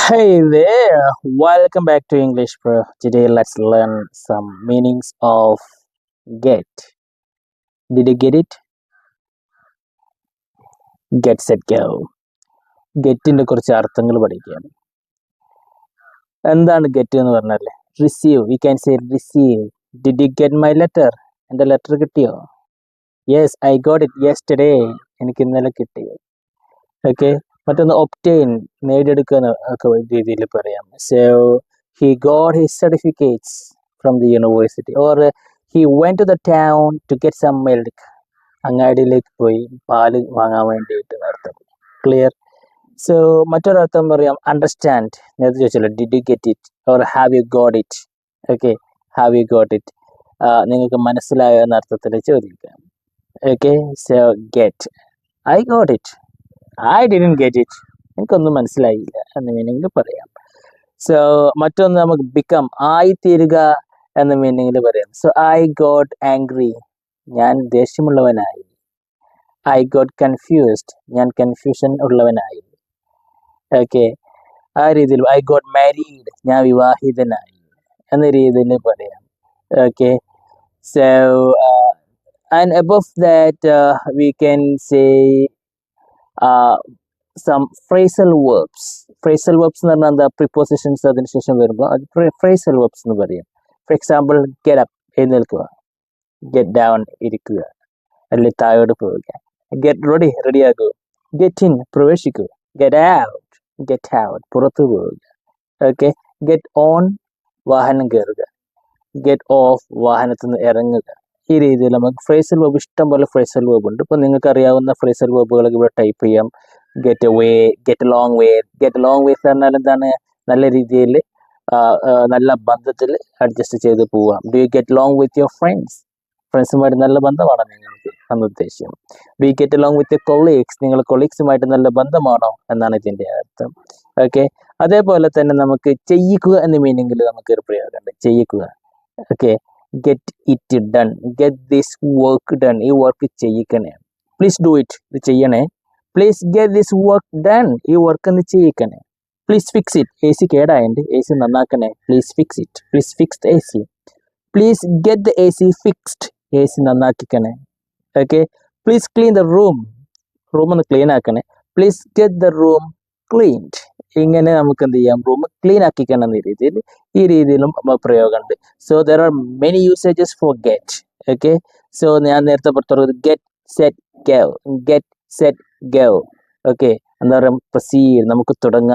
Hey there, welcome back to English Pro. Today let's learn some meanings of get. Did you get it? Get set go. ഗെറ്റിന്റെ കുറച്ച് അർത്ഥങ്ങൾ പഠിക്കാം. എന്താണ് get എന്ന് പറഞ്ഞാൽ receive. We can say receive. Did you get my letter? എൻ്റെ letter കിട്ടിയോ? Yes I got it yesterday. എനിക്ക് ഇന്നലെ കിട്ടി. ഓക്കെ. മറ്റൊന്ന് ഒബ്റ്റെയിൻ, നേടിയെടുക്കുക ഒക്കെ രീതിയിൽ പറയാം. So he got his certificates from the university, or he went to the town to get some milk. അങ്ങാടിയിലേക്ക് പോയി പാല് വാങ്ങാൻ വേണ്ടിയിട്ട് അർത്ഥം. ക്ലിയർ? സോ മറ്റൊരർത്ഥം പറയാം അണ്ടർസ്റ്റാൻഡ്. നേരത്തെ ചോദിച്ചല്ലോ did you get it or have you got it. Okay, have you got it, നിങ്ങൾക്ക് മനസ്സിലായോ എന്ന അർത്ഥത്തിൽ ചോദിക്കാം. Okay, so get, I got it, I didn't get it, എനിക്കൊന്നും മനസ്സിലായില്ല എന്ന മീനിങ്ങിൽ പറയാം. സോ മറ്റൊന്ന് നമുക്ക് ബിക്കം, ആയിത്തീരുക എന്ന മീനിങ്ങിൽ പറയാം. സോ ഐ ഗോട്ട് ആംഗ്രി, ഞാൻ ദേഷ്യമുള്ളവനായി. ഐ ഗോട്ട് കൺഫ്യൂസ്ഡ്, ഞാൻ കൺഫ്യൂഷൻ ഉള്ളവനായി. ഓക്കെ, ആ രീതിയിൽ ഐ ഗോട്ട് മാരീഡ്, ഞാൻ വിവാഹിതനായി എന്ന രീതിയിൽ പറയാം. Okay, so and above that we can say some phrasal verbs. Phrasal verbs എന്ന് പറഞ്ഞാൽ എന്താ, പ്രിപ്പോസിഷൻസ് അതിനുശേഷം വരുമ്പോൾ അത് phrasal verbs എന്ന് പറയും. ഫോർ എക്സാമ്പിൾ ഗെറ്റ് അപ്പ്, എഴുന്നേൽക്കുക. ഗെറ്റ് ഡൗൺ, ഇരിക്കുക അല്ലെങ്കിൽ താഴോട്ട് പോവുക. ഗെറ്റ് റെഡി, റെഡിയാക്കുക. ഗെറ്റ് ഇൻ, പ്രവേശിക്കുക. ഗെറ്റ് ഔട്ട്, പുറത്തു പോവുക. ഓക്കെ, ഗെറ്റ് ഓൺ, വാഹനം കയറുക. ഗെറ്റ് ഓഫ്, വാഹനത്തിൽ നിന്ന് ഇറങ്ങുക. ഈ രീതിയിൽ നമുക്ക് ഫ്രേസൽ വേർബ്, ഇഷ്ടം പോലെ ഫ്രേസൽ വേർബ് ഉണ്ട്. ഇപ്പോൾ നിങ്ങൾക്ക് അറിയാവുന്ന ഫ്രേസൽ വേർബുകളൊക്കെ ഇവിടെ ടൈപ്പ് ചെയ്യാം. Get away, get long way. Get long way എന്ന് പറഞ്ഞാൽ എന്താണ്, നല്ല രീതിയിൽ നല്ല ബന്ധത്തിൽ അഡ്ജസ്റ്റ് ചെയ്ത് പോവാം. Do you get long with your friends? ഫ്രണ്ട്സുമായിട്ട് നല്ല ബന്ധമാണോ നിങ്ങൾക്ക് എന്ന ഉദ്ദേശം. Do you get long with your colleagues? നിങ്ങൾ കൊളീഗ്സുമായിട്ട് നല്ല ബന്ധമാണോ എന്നാണ് ഇതിൻ്റെ അർത്ഥം. ഓക്കെ, അതേപോലെ തന്നെ നമുക്ക് ചെയ്യിക്കുക എന്ന മീനിങ്ങിൽ നമുക്ക് ഒരു പ്രയോഗമുണ്ട്, ചെയ്യിക്കുക. Okay, get it done, get this work done, ഈ വർക്ക് ചെയ്യിക്കണേ. പ്ലീസ് ഡു ഇറ്റ്, ഇത് ചെയ്യണേ. Please get this work done, ഈ വർക്ക് ഒന്ന് ചെയ്യിക്കണേ. Please fix it, A C കേടായുണ്ട്, എ സി നന്നാക്കണേ. Please fix it, please fix the A C. Please get the A C fixed, A C നന്നാക്കിക്കണേ. Okay, please clean the room, room ഒന്ന് clean ആക്കണേ. Please get the room cleaned, ഇങ്ങനെ നമുക്ക് എന്ത് ചെയ്യാം, room clean ആക്കിക്കണം എന്ന രീതിയിൽ, ഈ രീതിയിലും പ്രയോഗമുണ്ട്. So there are many usages for get. Okay, so ഞാൻ നേരത്തെ പറഞ്ഞത് get set go, get set go. Okay, എന്താ പറയുക, പ്രൊസീഡ്, നമുക്ക് തുടങ്ങാം.